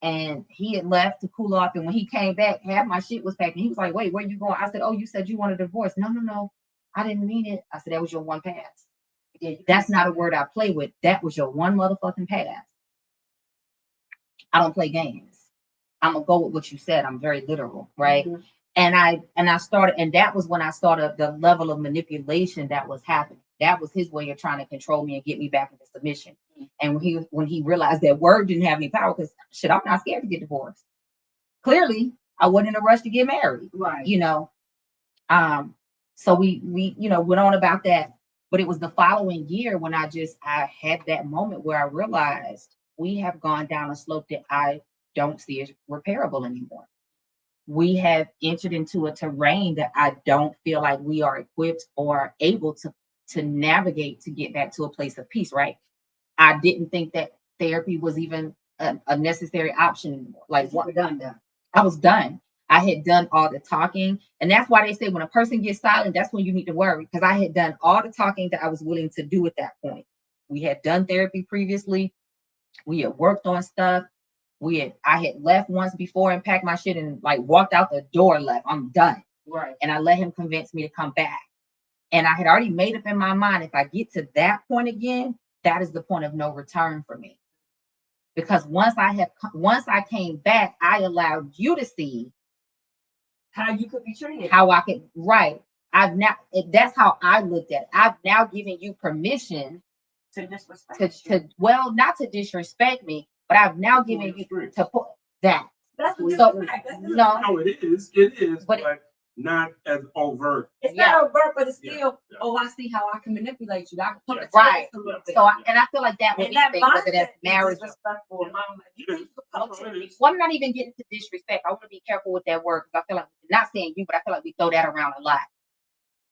and he had left to cool off. And when he came back, half my shit was packed. And he was like, "Wait, where you going?" I said, "Oh, you said you want a divorce." No, I didn't mean it. I said that was your one pass. Yeah, that's not a word I play with. That was your one motherfucking pass. I don't play games. I'm gonna go with what you said. I'm very literal, right? Mm-hmm. And I started, and that was when I started the level of manipulation that was happening. That was his way of trying to control me and get me back into submission. Mm-hmm. And when he realized that word didn't have any power, because shit, I'm not scared to get divorced. Clearly, I wasn't in a rush to get married, right? So we went on about that. But it was the following year when I had that moment where I realized we have gone down a slope that I don't see as repairable anymore. We have entered into a terrain that I don't feel like we are equipped or able to navigate to get back to a place of peace, right? I didn't think that therapy was even a necessary option anymore. Like, what done? I was done. I had done all the talking. And that's why they say when a person gets silent, that's when you need to worry. Because I had done all the talking that I was willing to do at that point. We had done therapy previously. We had worked on stuff. I had left once before and packed my shit and like walked out the door, left. I'm done. Right. And I let him convince me to come back. And I had already made up in my mind, if I get to that point again, that is the point of no return for me. Because once I came back, I allowed you to see how you could be treated. How I could, right. That's how I looked at it. I've now given you permission to disrespect not to disrespect me, but I've now given you to put that. That's no, it is, but not as overt. It's not overt, but it's still, I see how I can manipulate you. I can put it right. A little bit. So I feel like that would be whether that's marriage. Well, I'm not even getting to disrespect. I want to be careful with that word because I feel like, not saying you, but I feel like we throw that around a lot.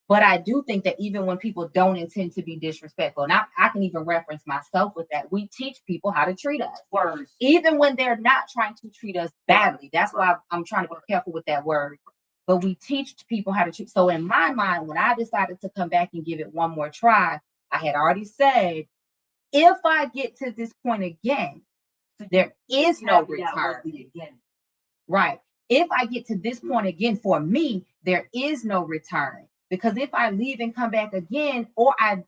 But I do think that even when people don't intend to be disrespectful, and I can even reference myself with that, we teach people how to treat us. Words. Even when they're not trying to treat us badly. That's why I'm trying to be careful with that word. But we teach people how to treat. So in my mind, when I decided to come back and give it one more try, I had already said, if I get to this point again, there is no return. Right. If I get to this point again, for me, there is no return. Because if I leave and come back again, or I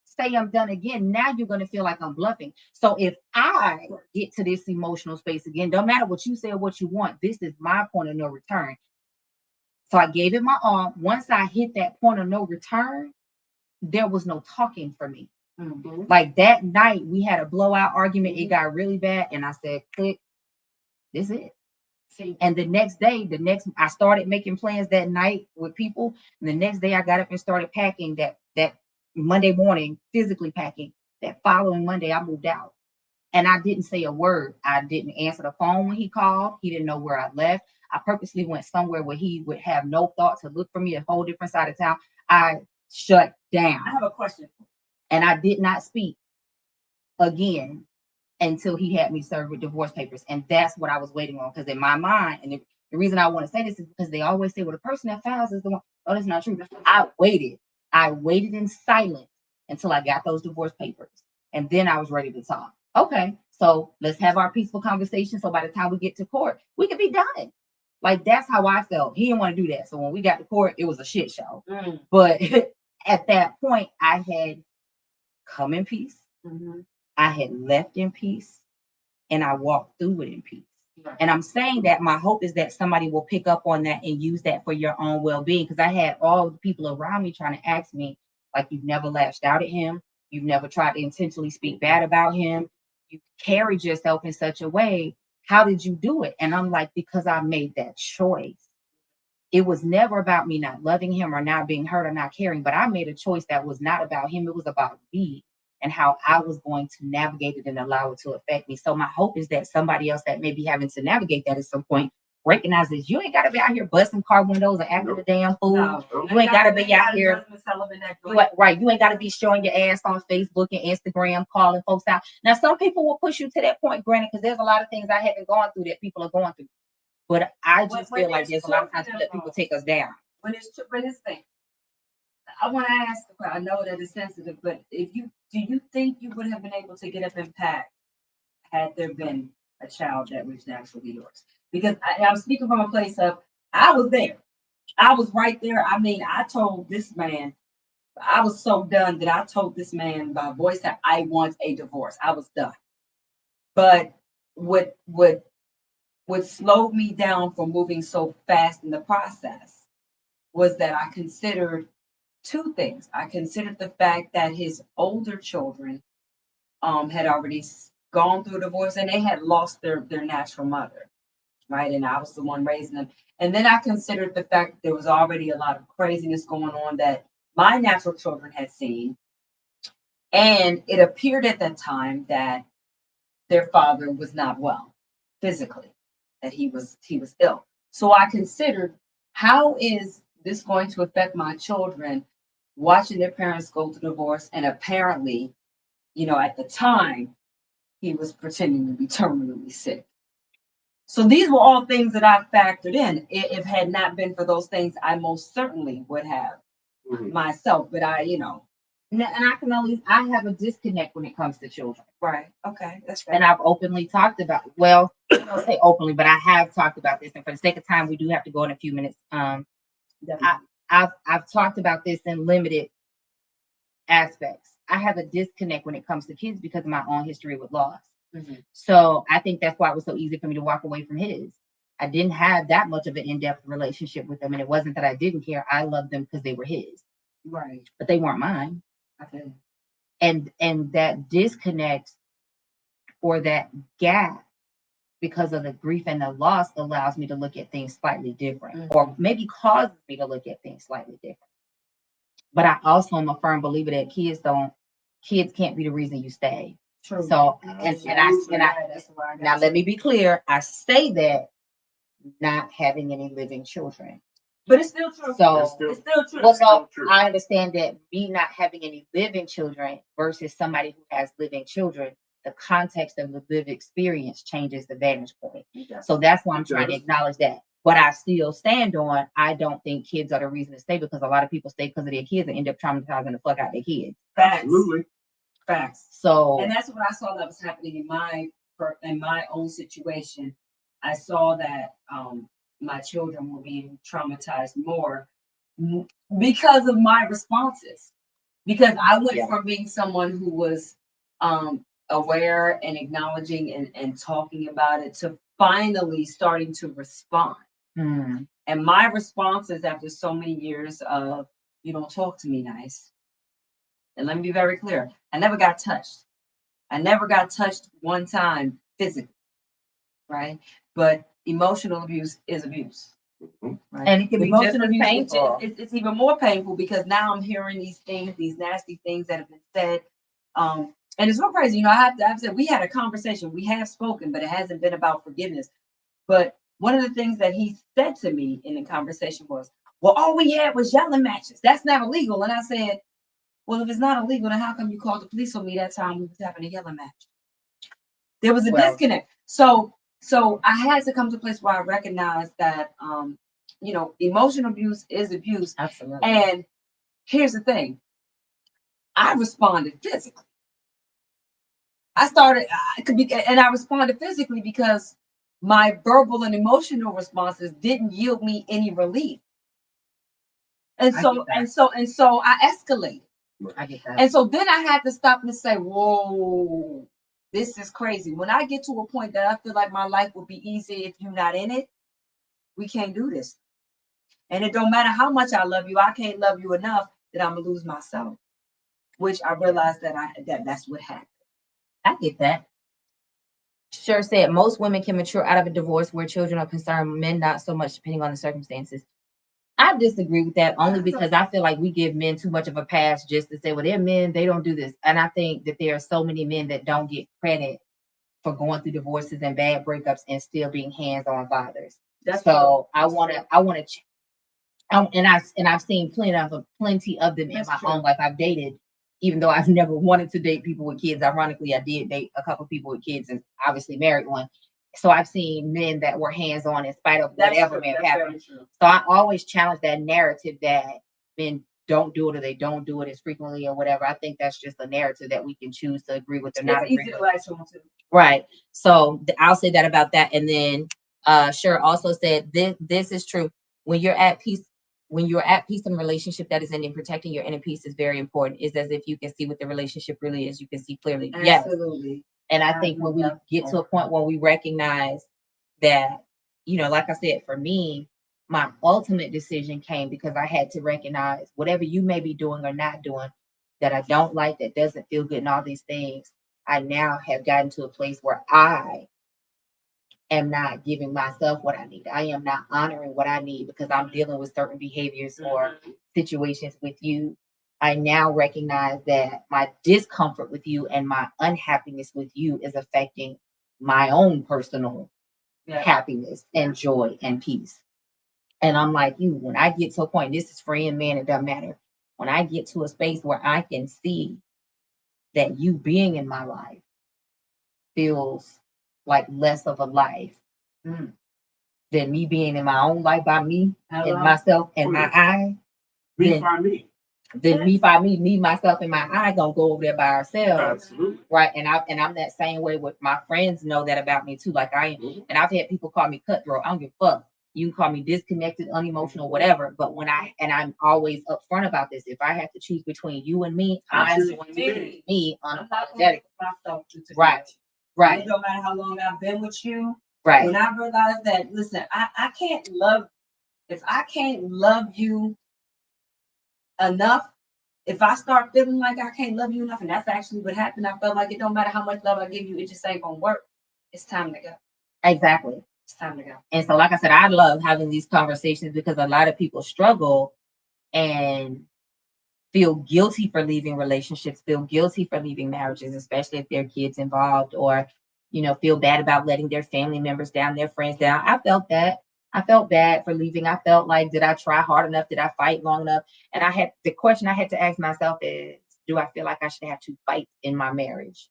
say I'm done again, now you're going to feel like I'm bluffing. So if I get to this emotional space again, don't matter what you say or what you want, this is my point of no return. So I gave it my all. Once I hit that point of no return, there was no talking for me. Mm-hmm. Like that night, we had a blowout argument. Mm-hmm. It got really bad. And I said, click, this is it. And the next day, I started making plans that night with people. And the next day I got up and started packing that Monday morning, physically packing. That following Monday, I moved out. And I didn't say a word. I didn't answer the phone when he called. He didn't know where I left. I purposely went somewhere where he would have no thought to look for me, a whole different side of town. I shut down. I have a question. And I did not speak again until he had me served with divorce papers. And that's what I was waiting on. Because in my mind, and the reason I want to say this is because they always say, well, the person that files is the one. Oh, that's not true. I waited. I waited in silence until I got those divorce papers. And then I was ready to talk. Okay, so let's have our peaceful conversation. So by the time we get to court, we can be done. Like, that's how I felt. He didn't want to do that. So when we got to court, it was a shit show. But at that point, I had come in peace. I had left in peace, and I walked through it in peace. Right. And I'm saying that my hope is that somebody will pick up on that and use that for your own well-being. Because I had all the people around me trying to ask me, like, you've never lashed out at him. You've never tried to intentionally speak bad about him. You carried yourself in such a way. How did you do it? And I'm like, because I made that choice. It was never about me not loving him or not being hurt or not caring, but I made a choice that was not about him. It was about me and how I was going to navigate it and allow it to affect me. So my hope is that somebody else that may be having to navigate that at some point recognizes you ain't got to be out here busting car windows and acting a damn fool. No, you ain't got to be out here. Right. You ain't got to be showing your ass on Facebook and Instagram, calling folks out. Now, some people will push you to that point, granted, because there's a lot of things I haven't gone through that people are going through. But I just feel like there's a lot of times to let people take us down. But it's thing. I want to ask, I know that it's sensitive, but do you think you would have been able to get up and pack had there been a child that was naturally yours? Because I'm speaking from a place of, I was there. I was right there. I mean, I told this man, I was so done that I told this man by voice that I want a divorce. I was done. But what slowed me down from moving so fast in the process was that I considered two things. I considered the fact that his older children had already gone through a divorce and they had lost their natural mother, right? And I was the one raising them. And then I considered the fact that there was already a lot of craziness going on that my natural children had seen. And it appeared at that time that their father was not well physically, that he was ill. So I considered, how is this going to affect my children watching their parents go through divorce? And apparently, at the time, he was pretending to be terminally sick. So these were all things that I factored in. If had not been for those things, I most certainly would have myself. But and I have a disconnect when it comes to children. Right. Okay. That's right. And I've openly talked about, well, I don't say openly, but I have talked about this. And for the sake of time, we do have to go in a few minutes. I've talked about this in limited aspects. I have a disconnect when it comes to kids because of my own history with loss. So I think that's why it was so easy for me to walk away from his. I didn't have that much of an in-depth relationship with them. And it wasn't that I didn't care. I loved them because they were his. Right. But they weren't mine. Okay. And that disconnect or that gap because of the grief and the loss allows me to look at things slightly different, or maybe causes me to look at things slightly different. But I also am a firm believer that kids can't be the reason you stay. True. So now let me be clear. I say that not having any living children. But it's still true. So it's still true. Well, no, I understand that me not having any living children versus somebody who has living children, the context of the lived experience changes the vantage point. So that's why I'm trying to acknowledge that. But I still stand on, I don't think kids are the reason to stay, because a lot of people stay because of their kids and end up traumatizing the fuck out their kids. Facts. Absolutely. Facts. So, and that's what I saw that was happening in my own situation. I saw that my children were being traumatized more because of my responses. Because I went from being someone who was aware and acknowledging and talking about it to finally starting to respond. And my responses after so many years of, you don't talk to me nice. And let me be very clear, I never got touched. I never got touched one time physically, right? But emotional abuse is abuse. Right? And it can be emotional just painful. It's even more painful because now I'm hearing these things, these nasty things that have been said And it's so crazy, I've said we had a conversation, we have spoken, but it hasn't been about forgiveness. But one of the things that he said to me in the conversation was, well, all we had was yelling matches. That's not illegal. And I said, well, if it's not illegal, then how come you called the police on me that time we was having a yelling match? There was a disconnect. So I had to come to a place where I recognized that emotional abuse is abuse. Absolutely. And here's the thing. I responded physically. I responded physically because my verbal and emotional responses didn't yield me any relief. And so I escalated. I get that. And so then I had to stop and say, whoa, this is crazy. When I get to a point that I feel like my life will be easy if you're not in it, we can't do this. And it don't matter how much I love you, I can't love you enough that I'm gonna lose myself. Which I realized that's what happened. I get that. Sure said most women can mature out of a divorce where children are concerned, men not so much, depending on the circumstances. I disagree with that only because I feel like we give men too much of a pass just to say, well, they're men, they don't do this. And I think that there are so many men that don't get credit for going through divorces and bad breakups and still being hands-on fathers. I want to, and I've seen plenty of them in my own life. I've dated, even though I've never wanted to date people with kids. Ironically, I did date a couple of people with kids and obviously married one. So I've seen men that were hands-on in spite of whatever may have happened. So I always challenge that narrative that men don't do it or they don't do it as frequently or whatever. I think that's just a narrative that we can choose to agree with or not agree with. Right. So I'll say that about that. And then Sure also said this is true. When you're at peace in a relationship that is ending, protecting your inner peace is very important. It's as if you can see what the relationship really is. You can see clearly. Absolutely. Yes. And I think when we get to a point where we recognize that, like I said, for me, my ultimate decision came because I had to recognize whatever you may be doing or not doing that I don't like, that doesn't feel good, and all these things. I now have gotten to a place where I am not giving myself what I need. I am not honoring what I need because I'm dealing with certain behaviors or situations with you. I now recognize that my discomfort with you and my unhappiness with you is affecting my own personal happiness and joy and peace. And I'm like you, when I get to a point, this is free and man, it doesn't matter. When I get to a space where I can see that you being in my life feels like less of a life than me being in my own life by me and myself and my eye. Then me, myself, and my eye gonna go over there by ourselves. Absolutely. Right. And I'm that same way with my friends know that about me too. Like I am, and I've had people call me cutthroat. I don't give a fuck. You can call me disconnected, unemotional, whatever. But I'm always upfront about this. If I have to choose between you and me, I'm going to be me unapologetic. Right. Right. It don't matter how long I've been with you. Right. When I realized that, listen, I can't love, if I can't love you enough, if I start feeling like I can't love you enough, and that's actually what happened, I felt like it don't matter how much love I give you, it just ain't gonna work. It's time to go. Exactly. It's time to go. And so, like I said, I love having these conversations because a lot of people struggle and feel guilty for leaving relationships, feel guilty for leaving marriages, especially if there are kids involved, or feel bad about letting their family members down, their friends down. I felt that. I felt bad for leaving. I felt like, did I try hard enough? Did I fight long enough? And the question I had to ask myself is, do I feel like I should have to fight in my marriage?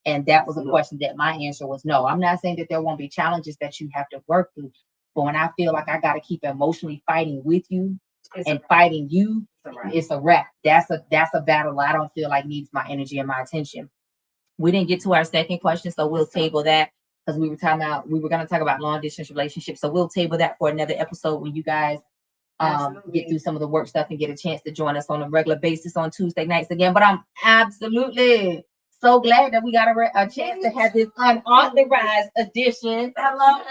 And that was a question that my answer was no. I'm not saying that there won't be challenges that you have to work through, but when I feel like I got to keep emotionally fighting with you and fighting you, it's a wrap. That's a battle I don't feel like needs my energy and my attention. We didn't get to our second question, so we'll table that because we were going to talk about long distance relationships. So we'll table that for another episode when you guys get through some of the work stuff and get a chance to join us on a regular basis on Tuesday nights again. But I'm absolutely so glad that we got a chance to have this unauthorized edition. Hello,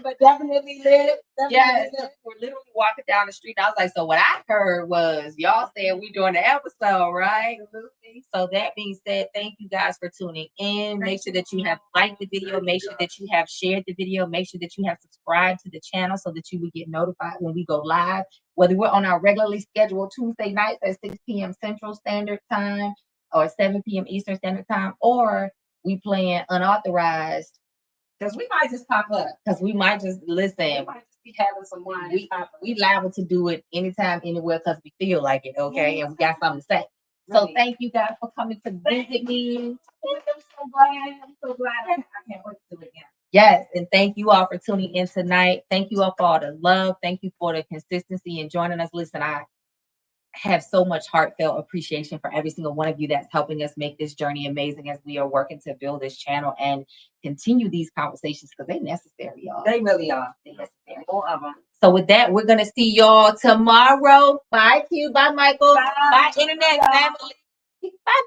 but definitely lit. Yes, we're literally walking down the street. I was like, so what I heard was y'all saying we doing the episode, right? Absolutely. So that being said, thank you guys for tuning in. Make sure that you have liked the video. Make sure that you have shared the video. Make sure that you have subscribed to the channel so that you will get notified when we go live. Whether we're on our regularly scheduled Tuesday nights at 6 p.m. Central Standard Time, or 7 p.m. Eastern Standard Time, or we playing unauthorized. Because we might just pop up. Because we might just listen. We might just be having some wine. We liable to do it anytime, anywhere, because we feel like it, okay? And we got something to say. So thank you guys for coming to visit me. I'm so glad. I can't wait to do it again. Yes, and thank you all for tuning in tonight. Thank you all for all the love. Thank you for the consistency and joining us. Listen, I have so much heartfelt appreciation for every single one of you that's helping us make this journey amazing as we are working to build this channel and continue these conversations because they're necessary, y'all. They really are. They're necessary. All of them. So with that, we're going to see y'all tomorrow. Bye, Q. Bye, Michael. Bye, Bye Internet family. Bye.